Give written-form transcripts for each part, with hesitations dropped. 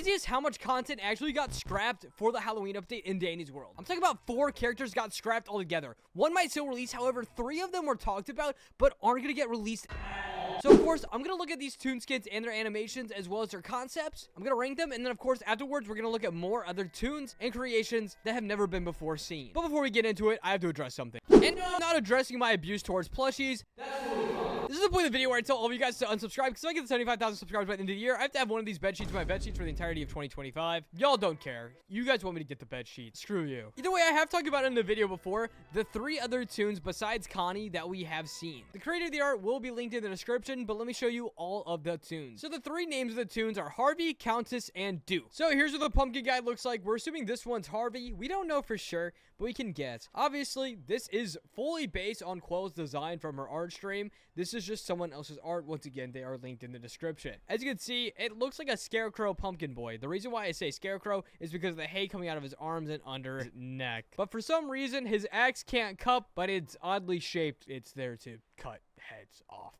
crazy is how much content actually got scrapped for the Halloween update in Danny's world. I'm talking about 4 characters got scrapped altogether. 1 might still release, however, 3 of them were talked about, but aren't gonna get released. So, of course, I'm going to look at these toon skins and their animations as well as their concepts. I'm going to rank them, and then, of course, afterwards, we're going to look at more other toons and creations that have never been before seen. But before we get into it, I have to address something. And no, I'm not addressing my abuse towards plushies. This is the point of the video where I tell all of you guys to unsubscribe, because if I get to 75,000 subscribers by the end of the year, I have to have one of these bed sheets in my bed sheets for the entirety of 2025. Y'all don't care. You guys want me to get the bed sheet. Screw you. Either way, I have talked about it in the video before, the 3 other toons besides Connie that we have seen. The creator of the art will be linked in the description, but let me show you all of the toons. So the 3 names of the toons are Harvey, Countess, and Duke. So here's what the pumpkin guy looks like. We're assuming this one's Harvey. We don't know for sure, but we can guess. Obviously, this is fully based on Quelle's design from her art stream. This is just someone else's art. Once again, they are linked in the description. As you can see, it looks like a scarecrow pumpkin boy. The reason why I say scarecrow is because of the hay coming out of his arms and under his neck. But for some reason, his axe can't cut, but it's oddly shaped. It's there to cut heads off.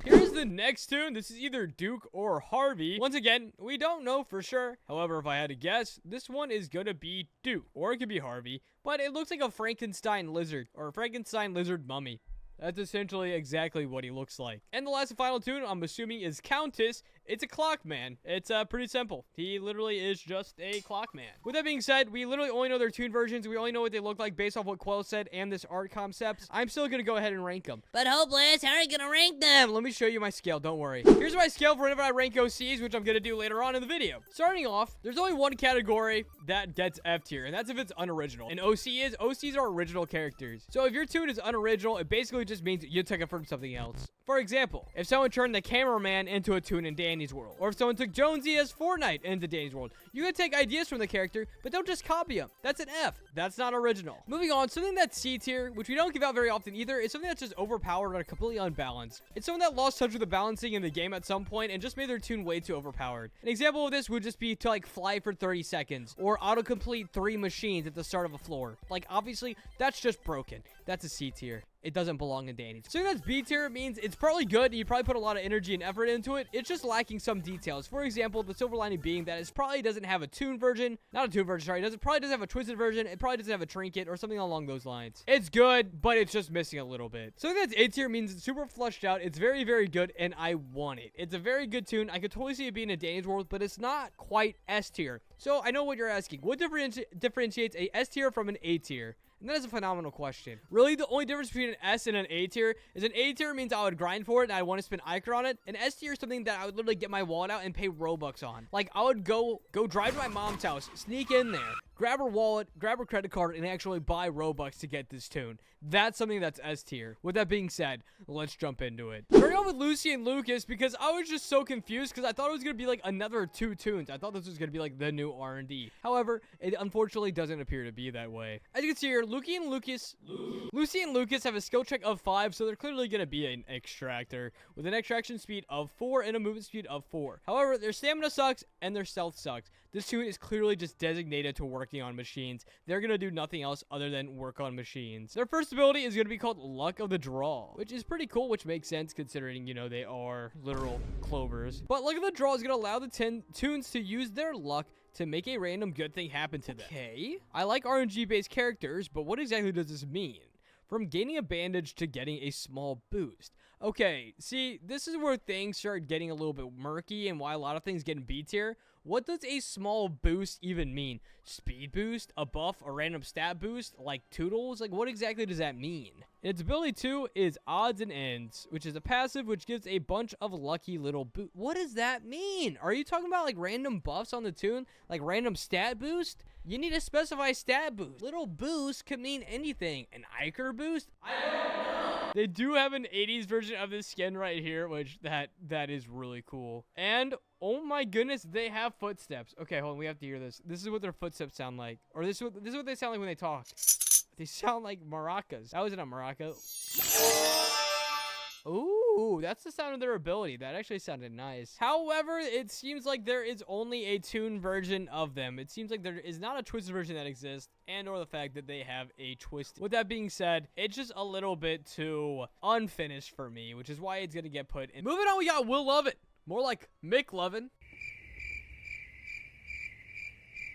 Here's the next toon. This is either Duke or Harvey. Once again, we don't know for sure. However, if I had to guess, this one is gonna be Duke, or it could be Harvey, but it looks like a Frankenstein lizard, or a Frankenstein lizard mummy. That's essentially exactly what he looks like. And the last and final toon, I'm assuming, is Countess. It's a clock man. It's pretty simple. He literally is just a clock man. With that being said, we literally only know their toon versions. We only know what they look like based off what Quell said and this art concepts. I'm still going to go ahead and rank them. But hopeless, how are you going to rank them? Let me show you my scale. Don't worry. Here's my scale for whenever I rank OCs, which I'm going to do later on in the video. Starting off, there's only one category that gets F tier, and that's if it's unoriginal. And OCs are original characters. So if your toon is unoriginal, it basically just means you took it from something else. For example, if someone turned the cameraman into a toon in Danny's world, or if someone took Jonesy as Fortnite into Danny's world, you can take ideas from the character, but don't just copy them. That's an F. That's not original. Moving on, something that's C tier, which we don't give out very often either, is something that's just overpowered or completely unbalanced. It's someone that lost touch with the balancing in the game at some point and just made their toon way too overpowered. An example of this would just be to like fly for 30 seconds or autocomplete 3 machines at the start of a floor. Like, obviously, that's just broken. That's a C tier. It doesn't belong in Danny's. So that's B tier. Means it's probably good and you probably put a lot of energy and effort into it. It's just lacking some details. For example, the silver lining being that it probably doesn't have a toon version. Not a toon version, sorry. It probably doesn't have a twisted version. It probably doesn't have a trinket or something along those lines. It's good, but it's just missing a little bit. So that's A tier. Means it's super flushed out. It's very, very good, and I want it. It's a very good toon. I could totally see it being in Danny's world, but it's not quite S tier. So I know what you're asking. What differentiates a S tier from an A tier? And that is a phenomenal question. Really, the only difference between an S and an A tier is an A tier means I would grind for it and I want to spend Ichor on it. An S tier is something that I would literally get my wallet out and pay Robux on. Like, I would go drive to my mom's house, sneak in there, grab her wallet, grab her credit card, and actually buy Robux to get this toon. That's something that's S tier. With that being said, let's jump into it. Starting off with Lucy and Lucas, because I was just so confused because I thought it was going to be like another 2 toons. I thought this was going to be like the new R&D. However, it unfortunately doesn't appear to be that way. As you can see here, Lucy and Lucas have a skill check of 5, so they're clearly going to be an extractor with an extraction speed of 4 and a movement speed of 4. However, their stamina sucks and their stealth sucks. This toon is clearly just designated to working on machines. They're going to do nothing else other than work on machines. Their first ability is going to be called Luck of the Draw, which is pretty cool, which makes sense considering, you know, they are literal clovers. But Luck of the Draw is going to allow the toons to use their luck to make a random good thing happen to them. Okay, I like RNG-based characters, but what exactly does this mean? From gaining a bandage to getting a small boost. Okay, see, this is where things start getting a little bit murky and why a lot of things get in B tier. What does a small boost even mean? Speed boost? A buff? A random stat boost? Like Toodles? Like, what exactly does that mean? Its ability 2 is Odds and Ends, which is a passive which gives a bunch of lucky little boost. What does that mean? Are you talking about like random buffs on the toon? Like random stat boost? You need to specify stat boost. Little boost could mean anything. An Ichor boost? I don't know. They do have an 80s version of this skin right here, which that is really cool. And oh my goodness, they have footsteps. Okay, hold on, we have to hear this. This is what their footsteps sound like. Or this is what they sound like when they talk. They sound like maracas. That wasn't a maraca. Ooh, that's the sound of their ability. That actually sounded nice. However, it seems like there is only a toon version of them. It seems like there is not a twisted version that exists, and or the fact that they have a twist. With that being said, it's just a little bit too unfinished for me, which is why it's gonna get put in. Moving on, we got Will Lovin. More like Mick Lovin.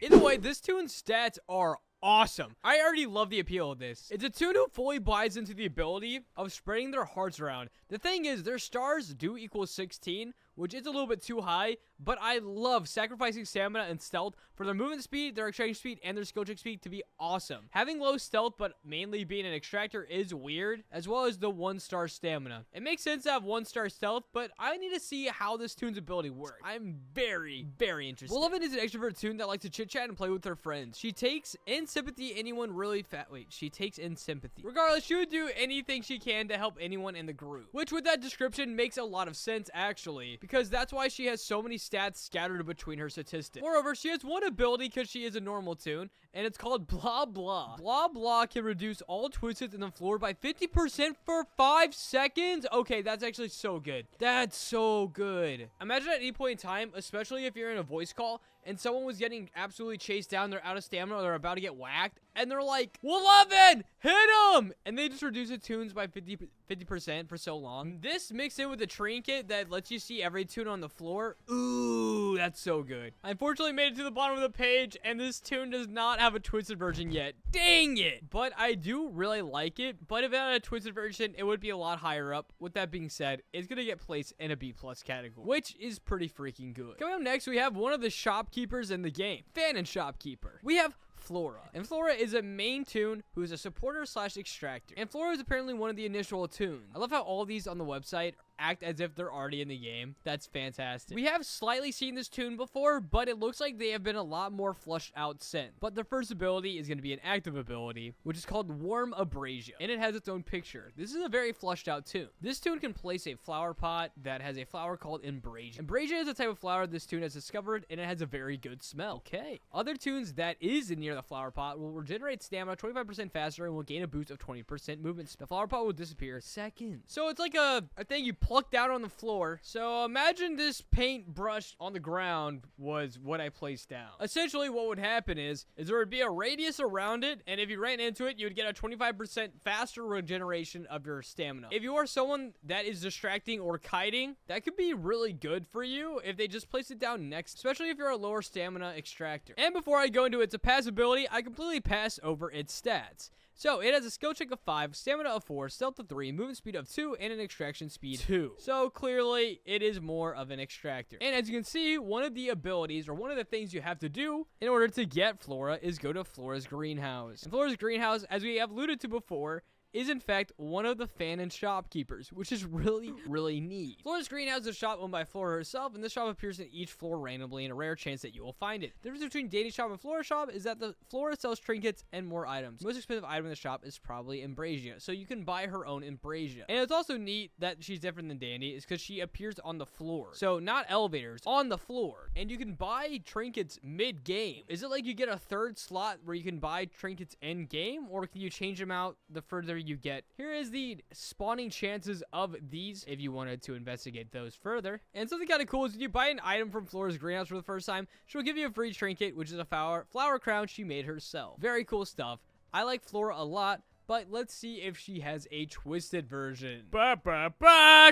Either way, this tune's stats are awesome. I already love the appeal of this. It's a tune who fully buys into the ability of spreading their hearts around. The thing is, their stars do equal 16, which is a little bit too high, but I love sacrificing stamina and stealth for their movement speed, their extraction speed, and their skill check speed to be awesome. Having low stealth, but mainly being an extractor is weird, as well as the 1-star stamina. It makes sense to have 1-star stealth, but I need to see how this tune's ability works. I'm very, very interested. Beloved is an extrovert tune that likes to chit-chat and play with her friends. She takes in sympathy anyone really she takes in sympathy. Regardless, she would do anything she can to help anyone in the group, which with that description makes a lot of sense, actually, because that's why she has so many stats scattered between her statistics. Moreover, she has one ability because she is a normal tune, and it's called Blah Blah. Blah Blah can reduce all twists in the floor by 50% for 5 seconds. Okay, that's actually so good. That's so good. Imagine at any point in time, especially if you're in a voice call, and someone was getting absolutely chased down, they're out of stamina, or they're about to get whacked, and they're like, 11, hit him! And they just reduce the tunes by 50% for so long. This mixed in with a trinket that lets you see every tune on the floor. Ooh, that's so good. I unfortunately made it to the bottom of the page, and this tune does not have a twisted version yet. Dang it! But I do really like it, but if it had a twisted version, it would be a lot higher up. With that being said, it's gonna get placed in a B+ category, which is pretty freaking good. Coming up next, we have one of the shopkeepers in the game, Fan and Shopkeeper. We have Flora. And Flora is a main tune who is a supporter / extractor. And Flora is apparently one of the initial tunes. I love how all these on the website act as if they're already in the game. That's fantastic. We have slightly seen this tune before, but it looks like they have been a lot more flushed out since. But their first ability is going to be an active ability, which is called Warm Abrasia, and it has its own picture. This is a very flushed out tune. This tune can place a flower pot that has a flower called Embrasia. Embrasia is a type of flower this tune has discovered, and it has a very good smell. Okay. Other tunes that is near the flower pot will regenerate stamina 25% faster and will gain a boost of 20% movement. The flower pot will disappear seconds. So it's like a thing you plucked out on the floor. So imagine this paint brush on the ground was what I placed down. Essentially what would happen is there would be a radius around it, and if you ran into it, you would get a 25% faster regeneration of your stamina. If you are someone that is distracting or kiting, that could be really good for you if they just place it down next, especially if you're a lower stamina extractor. And before I go into its pass ability, I completely pass over its stats. So, it has a skill check of 5, stamina of 4, stealth of 3, movement speed of 2, and an extraction speed 2. So, clearly, it is more of an extractor. And as you can see, one of the abilities, or one of the things you have to do in order to get Flora is go to Flora's greenhouse. And Flora's greenhouse, as we have alluded to before, is in fact one of the fan and shopkeepers, which is really, really neat. Flora's greenhouse is a shop owned by Flora herself, and this shop appears in each floor randomly in a rare chance that you will find it. The difference between Dating Shop and Flora Shop is that the Flora sells trinkets and more items. The most expensive item in the shop is probably Embrasia, so you can buy her own Embrasia. And it's also neat that she's different than Dandy is because she appears on the floor. So not elevators, on the floor. And you can buy trinkets mid-game. Is it like you get a third slot where you can buy trinkets in-game, or can you change them out the further you get? Here is the spawning chances of these if you wanted to investigate those further. And something kind of cool is when you buy an item from Flora's greenhouse for the first time, she'll give you a free trinket, which is a flower crown she made herself. Very cool stuff. I like Flora a lot, but let's see if she has a twisted version.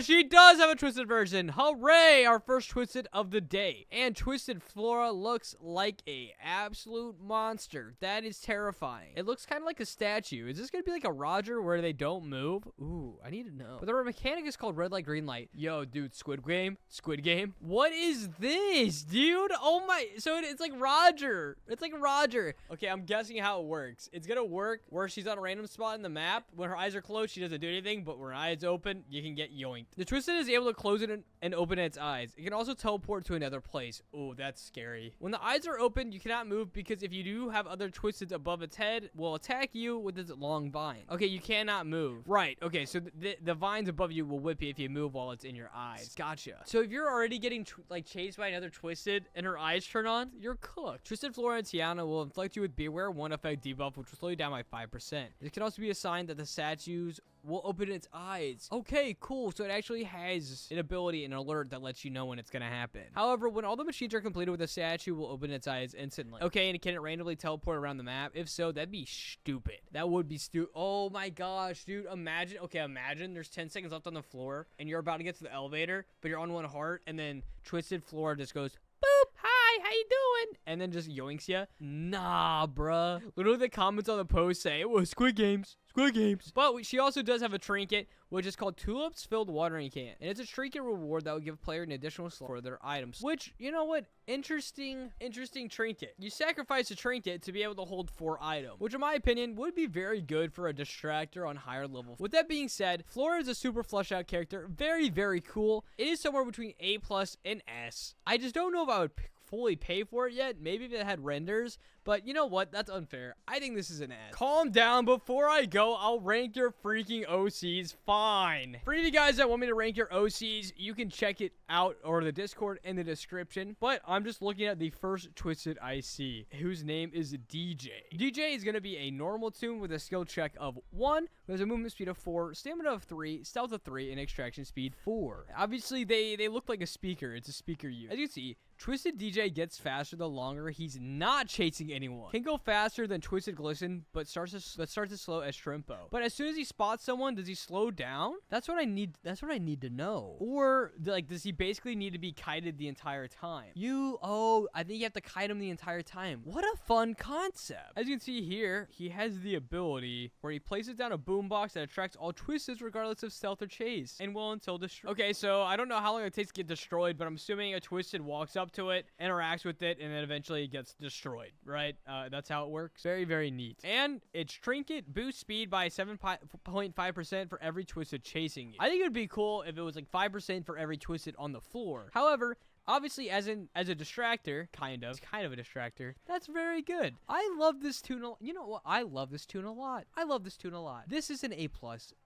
She does have a twisted version. Hooray! Our first twisted of the day. And twisted Flora looks like a absolute monster. That is terrifying. It looks kind of like a statue. Is this going to be like a Roger where they don't move? Ooh, I need to know. But their mechanic is called red light, green light. Yo, dude, Squid Game? Squid Game? What is this, dude? Oh my, so it's like Roger. It's like Roger. Okay, I'm guessing how it works. It's going to work where she's on a random spot in the map. When her eyes are closed, she doesn't do anything, but when her eyes open, you can get yoinked. The twisted is able to close it and open its eyes. It can also teleport to another place. Oh, that's scary. When the eyes are open, you cannot move because if you do have other twisteds above its head, will attack you with its long vine. Okay, you cannot move. Right, okay, so the vines above you will whip you if you move while it's in your eyes. Gotcha. So if you're already getting like chased by another twisted and her eyes turn on, you're cooked. Twisted Flora and Tiana will inflict you with Beware 1 effect debuff, which will slow you down by 5%. It can also be a sign that the statues will open its eyes. Okay, cool. So it actually has an ability, an alert that lets you know when it's gonna happen. However, when all the machines are completed with a statue, will open its eyes instantly. Okay, and can it randomly teleport around the map? If so, that'd be stupid. That would be stupid. Oh my gosh, dude. Imagine, okay, imagine there's 10 seconds left on the floor and you're about to get to the elevator, but you're on one heart, and then Twisted Flora just goes, boop. Hi, how you doing? And then just yoinks ya. Nah, bruh. Literally the comments on the post say, it was Squid Games. Squid Games. But she also does have a trinket, which is called Tulips Filled Watering Can. And it's a trinket reward that will give player an additional slot for their items. Which, you know what? Interesting trinket. You sacrifice a trinket to be able to hold 4 items, which in my opinion would be very good for a distractor on higher level. With that being said, Flora is a super flushed out character. Very, very cool. It is somewhere between A+ and S. I just don't know if I would fully pay for it yet. Maybe if it had renders, but you know what? That's unfair. I think this is an S. Calm down. Before I go, I'll rank your freaking OCs. Fine. For any of you guys that want me to rank your OCs, you can check it out or the Discord in the description. But I'm just looking at the first Twisted I see, whose name is DJ. DJ is going to be a normal toon with a skill check of 1, who has a movement speed of 4, stamina of 3, stealth of 3, and extraction speed 4. Obviously, they look like a speaker. It's a speaker use. As you can see, Twisted DJ gets faster the longer he's not chasing anyone. Can go faster than Twisted Glisten, but starts to slow as Shrimpo. But as soon as he spots someone, does he slow down? That's what I need. That's what I need to know. Or like, does he basically need to be kited the entire time? I think you have to kite him the entire time. What a fun concept. As you can see here, he has the ability where he places down a boombox that attracts all Twisteds regardless of stealth or chase, and will until destroyed. Okay, so I don't know how long it takes to get destroyed, but I'm assuming a Twisted walks up to it, interacts with it, and then eventually it gets destroyed, right? That's how it works. Very, very neat. And its trinket boosts speed by 7.5% for every Twisted chasing you. I think it would be cool if it was like 5% for every Twisted on the floor. However, obviously, as a distractor, kind of a distractor, that's very good. I love this toon. You know what? I love this toon a lot. This is an A+.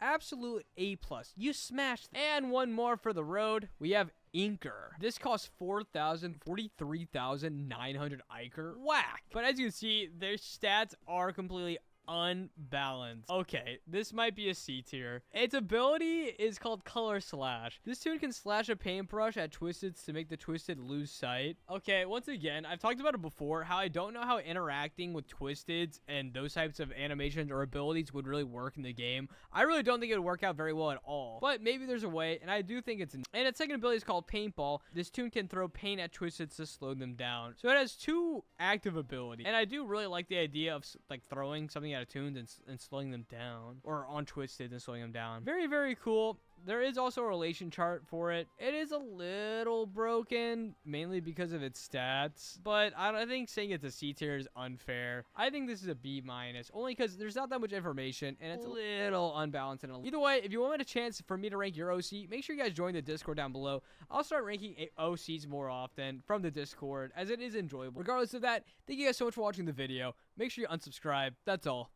Absolute A+. You smashed. And one more for the road. We have Inker. This costs 43,900 Iker. Whack. But as you can see, their stats are completely unbalanced. Okay, this might be a C tier. Its ability is called Color Slash. This toon can slash a paintbrush at Twisteds to make the Twisted lose sight. Okay, once again, I've talked about it before, how I don't know how interacting with Twisteds and those types of animations or abilities would really work in the game. I really don't think it would work out very well at all. But maybe there's a way, and I do think and its second ability is called Paintball. This toon can throw paint at Twisteds to slow them down. So it has 2 active abilities. And I do really like the idea of like throwing something at a toon and slowing them down, or on Twisted and slowing them down. Very, very cool. There is also a relation chart for it. It is a little broken, mainly because of its stats, but I think saying it's a C tier is unfair. I think this is a B-, only because there's not that much information, and it's a little unbalanced. Either way, if you want a chance for me to rank your OC, make sure you guys join the Discord down below. I'll start ranking OCs more often from the Discord, as it is enjoyable. Regardless of that, thank you guys so much for watching the video. Make sure you unsubscribe. That's all.